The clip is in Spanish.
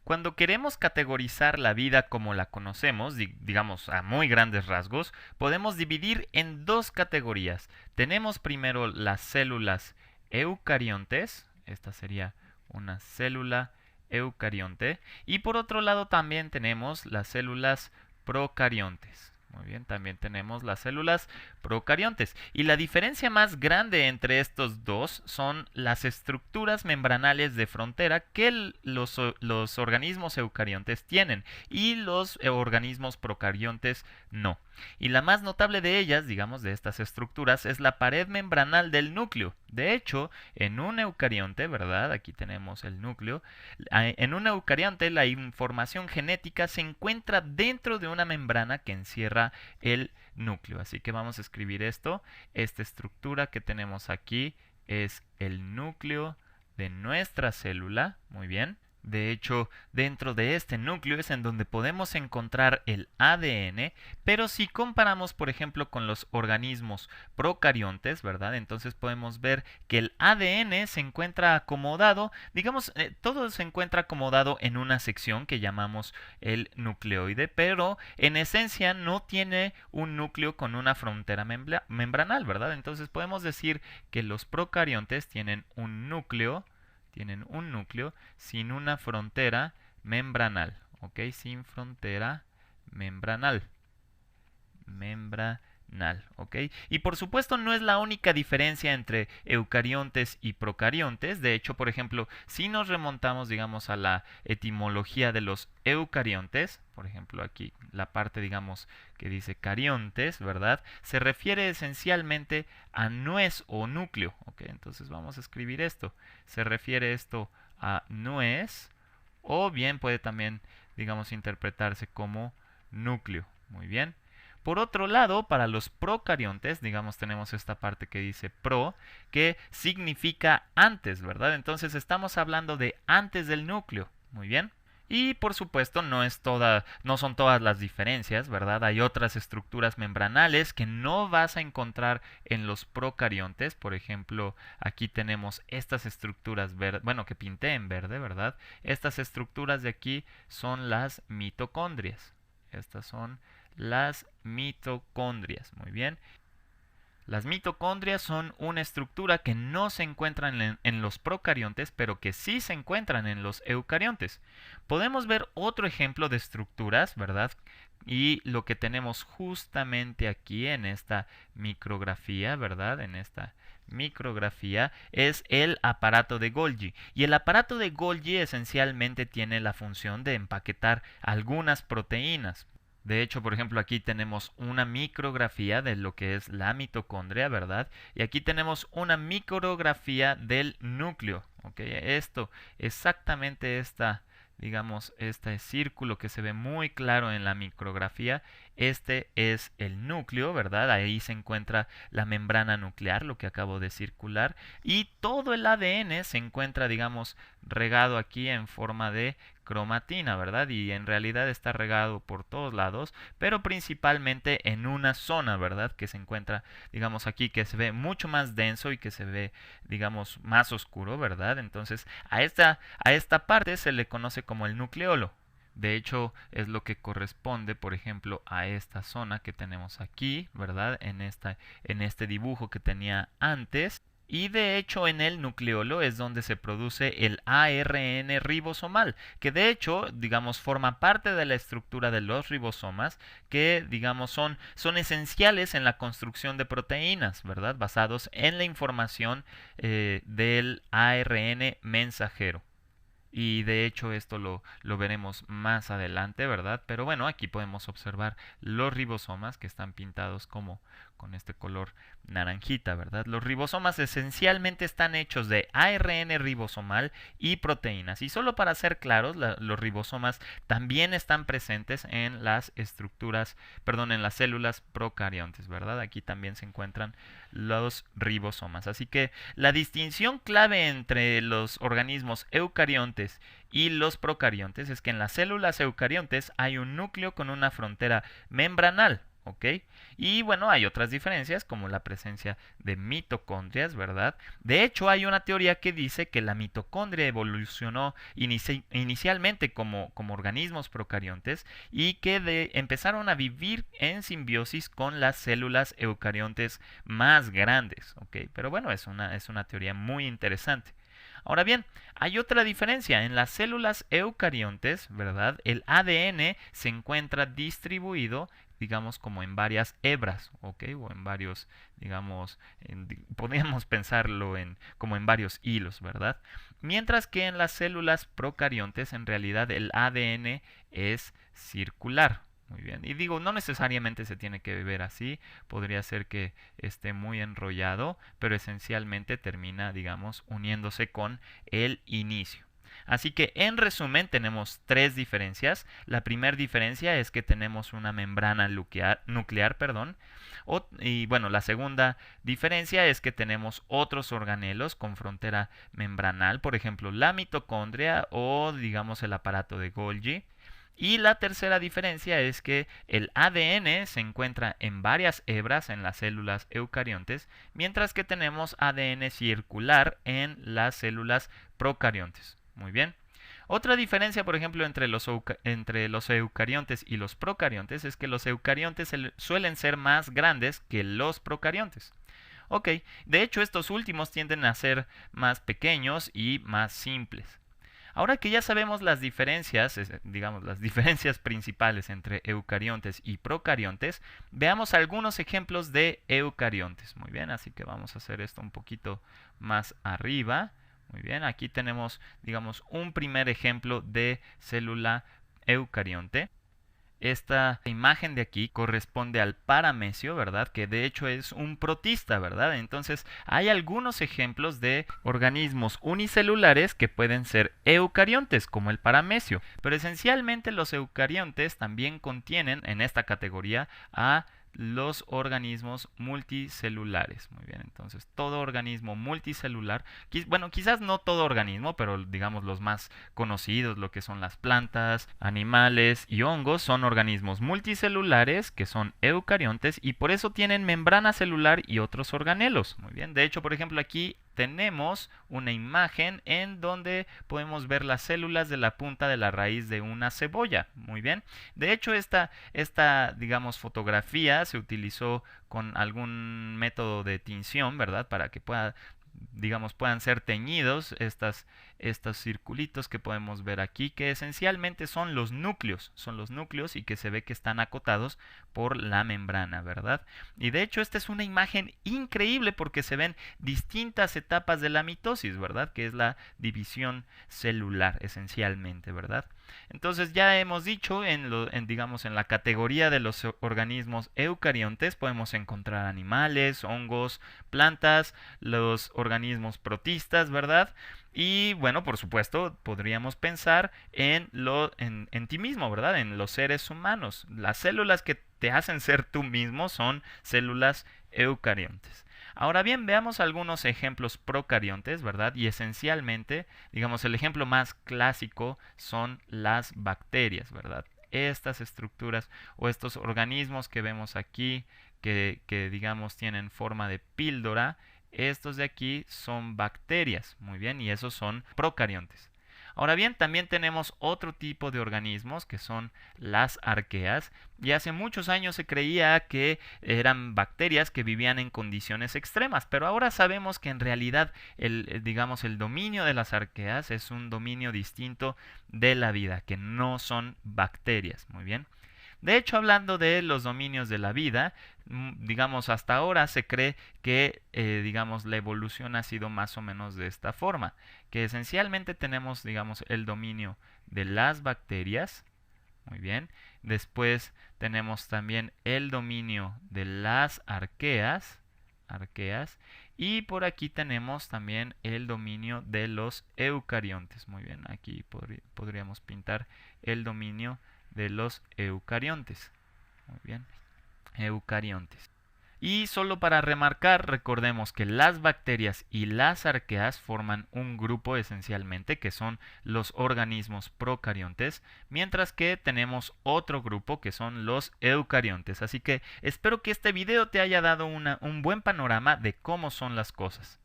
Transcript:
Cuando queremos categorizar la vida como la conocemos, digamos a muy grandes rasgos, podemos dividir en dos categorías. Tenemos primero las células eucariontes, esta sería una célula eucarionte, y por otro lado también tenemos las células procariontes. Muy bien, también tenemos las células procariontes. Y la diferencia más grande entre estos dos son las estructuras membranales de frontera que los organismos eucariontes tienen y los organismos procariontes no. Y la más notable de ellas, digamos, de estas estructuras, es la pared membranal del núcleo. De hecho, en un eucarionte, ¿verdad? Aquí tenemos el núcleo. En un eucarionte la información genética se encuentra dentro de una membrana que encierra el núcleo. Así que vamos a escribir esto. Esta estructura que tenemos aquí es el núcleo de nuestra célula. Muy bien. De hecho, dentro de este núcleo es en donde podemos encontrar el ADN, pero si comparamos, por ejemplo, con los organismos procariontes, ¿verdad? Entonces podemos ver que el ADN se encuentra acomodado, digamos, todo se encuentra acomodado en una sección que llamamos el nucleoide, pero en esencia no tiene un núcleo con una frontera membranal, ¿verdad? Entonces podemos decir que los procariontes tienen un núcleo sin una frontera membranal, ¿ok? Sin frontera membranal. ¿Ok? Y por supuesto no es la única diferencia entre eucariontes y procariontes. De hecho, por ejemplo, si nos remontamos, digamos, a la etimología de los eucariontes, por ejemplo, aquí la parte, digamos, que dice cariontes, ¿verdad? Se refiere esencialmente a nuez o núcleo, ¿ok? Entonces vamos a escribir esto. Se refiere esto a nuez o bien puede también, digamos, interpretarse como núcleo. Muy bien. Por otro lado, para los procariontes, digamos, tenemos esta parte que dice pro, que significa antes, ¿verdad? Entonces estamos hablando de antes del núcleo. Muy bien. Y por supuesto no son todas las diferencias, ¿verdad? Hay otras estructuras membranales que no vas a encontrar en los procariontes. Por ejemplo, aquí tenemos estas estructuras verdes, bueno, que pinté en verde, ¿verdad? Estas estructuras de aquí son las mitocondrias. Estas son las mitocondrias, muy bien. Las mitocondrias son una estructura que no se encuentran en los procariontes, pero que sí se encuentran en los eucariontes. Podemos ver otro ejemplo de estructuras, ¿verdad? Y lo que tenemos justamente aquí en esta micrografía, ¿verdad? En esta micrografía es el aparato de Golgi. Y el aparato de Golgi esencialmente tiene la función de empaquetar algunas proteínas. De hecho, por ejemplo, aquí tenemos una micrografía de lo que es la mitocondria, ¿verdad? Y aquí tenemos una micrografía del núcleo, ¿ok? Exactamente digamos, este círculo que se ve muy claro en la micrografía, este es el núcleo, ¿verdad? Ahí se encuentra la membrana nuclear, lo que acabo de circular, y todo el ADN se encuentra, digamos, regado aquí en forma de cromatina, ¿verdad? Y en realidad está regado por todos lados, pero principalmente en una zona, ¿verdad? Que se encuentra, digamos, aquí, que se ve mucho más denso y que se ve, digamos, más oscuro, ¿verdad? Entonces, a esta parte se le conoce como el nucleolo. De hecho, es lo que corresponde, por ejemplo, a esta zona que tenemos aquí, ¿verdad? En este dibujo que tenía antes. Y de hecho en el nucleolo es donde se produce el ARN ribosomal, que de hecho, digamos, forma parte de la estructura de los ribosomas, que, digamos, son esenciales en la construcción de proteínas, ¿verdad? Basados en la información del ARN mensajero. Y de hecho esto lo veremos más adelante, ¿verdad? Pero bueno, aquí podemos observar los ribosomas que están pintados como con este color naranjita, ¿verdad? Los ribosomas esencialmente están hechos de ARN ribosomal y proteínas. Y solo para ser claros, los ribosomas también están presentes en las en las células procariontes, ¿verdad? Aquí también se encuentran los ribosomas. Así que la distinción clave entre los organismos eucariontes y los procariontes es que en las células eucariontes hay un núcleo con una frontera membranal. ¿ok? Y bueno, hay otras diferencias como la presencia de mitocondrias, ¿verdad? De hecho, hay una teoría que dice que la mitocondria evolucionó inicialmente como organismos procariontes y que empezaron a vivir en simbiosis con las células eucariontes más grandes, ¿ok? Pero bueno, es una teoría muy interesante. Ahora bien, hay otra diferencia. En las células eucariontes, ¿verdad? El ADN se encuentra distribuido, digamos, como en varias hebras, ¿ok? O en varios, digamos, podríamos pensarlo como en varios hilos, ¿verdad? Mientras que en las células procariontes, en realidad, el ADN es circular. Muy bien. Y digo, no necesariamente se tiene que ver así, podría ser que esté muy enrollado, pero esencialmente termina, digamos, uniéndose con el inicio. Así que en resumen tenemos tres diferencias. La primera diferencia es que tenemos una membrana nuclear, perdón. Y bueno, la segunda diferencia es que tenemos otros organelos con frontera membranal, por ejemplo, la mitocondria o digamos el aparato de Golgi. Y la tercera diferencia es que el ADN se encuentra en varias hebras en las células eucariontes, mientras que tenemos ADN circular en las células procariontes. Muy bien. Otra diferencia, por ejemplo, entre los eucariontes y los procariontes es que los eucariontes suelen ser más grandes que los procariontes. Ok, de hecho estos últimos tienden a ser más pequeños y más simples. Ahora que ya sabemos las diferencias, digamos las diferencias principales entre eucariontes y procariontes, veamos algunos ejemplos de eucariontes. Muy bien, así que vamos a hacer esto un poquito más arriba. Muy bien, aquí tenemos, digamos, un primer ejemplo de célula eucarionte. Esta imagen de aquí corresponde al paramecio, ¿verdad? Que de hecho es un protista, ¿verdad? Entonces hay algunos ejemplos de organismos unicelulares que pueden ser eucariontes, como el paramecio. Pero esencialmente los eucariontes también contienen en esta categoría a los organismos multicelulares. Muy bien, entonces todo organismo multicelular, bueno, quizás no todo organismo, pero digamos los más conocidos, lo que son las plantas, animales y hongos, son organismos multicelulares que son eucariontes y por eso tienen membrana celular y otros organelos. Muy bien, de hecho, por ejemplo, aquí tenemos una imagen en donde podemos ver las células de la punta de la raíz de una cebolla. Muy bien. De hecho, digamos, fotografía se utilizó con algún método de tinción, ¿verdad? Para que puedan ser teñidos estos circulitos que podemos ver aquí, que esencialmente son los núcleos y que se ve que están acotados por la membrana, ¿verdad? Y de hecho esta es una imagen increíble porque se ven distintas etapas de la mitosis, ¿verdad? Que es la división celular esencialmente, ¿verdad? Entonces ya hemos dicho digamos en la categoría de los organismos eucariontes podemos encontrar animales, hongos, plantas, los organismos protistas, ¿verdad? Y bueno, por supuesto, podríamos pensar en ti mismo, ¿verdad? En los seres humanos. Las células que te hacen ser tú mismo son células eucariontes. Ahora bien, veamos algunos ejemplos procariontes, ¿verdad? Y esencialmente, digamos, el ejemplo más clásico son las bacterias, ¿verdad? Estas estructuras o estos organismos que vemos aquí, que digamos tienen forma de píldora, estos de aquí son bacterias, muy bien, y esos son procariontes. Ahora bien, también tenemos otro tipo de organismos que son las arqueas y hace muchos años se creía que eran bacterias que vivían en condiciones extremas, pero ahora sabemos que en realidad digamos, el dominio de las arqueas es un dominio distinto de la vida, que no son bacterias, muy bien. De hecho, hablando de los dominios de la vida, digamos, hasta ahora se cree que, digamos, la evolución ha sido más o menos de esta forma, que esencialmente tenemos, digamos, el dominio de las bacterias, muy bien, después tenemos también el dominio de las arqueas, y por aquí tenemos también el dominio de los eucariontes, muy bien, aquí podríamos pintar el dominio de los eucariontes. Muy bien, eucariontes. Y solo para remarcar, recordemos que las bacterias y las arqueas forman un grupo esencialmente, que son los organismos procariontes, mientras que tenemos otro grupo que son los eucariontes. Así que espero que este video te haya dado un buen panorama de cómo son las cosas.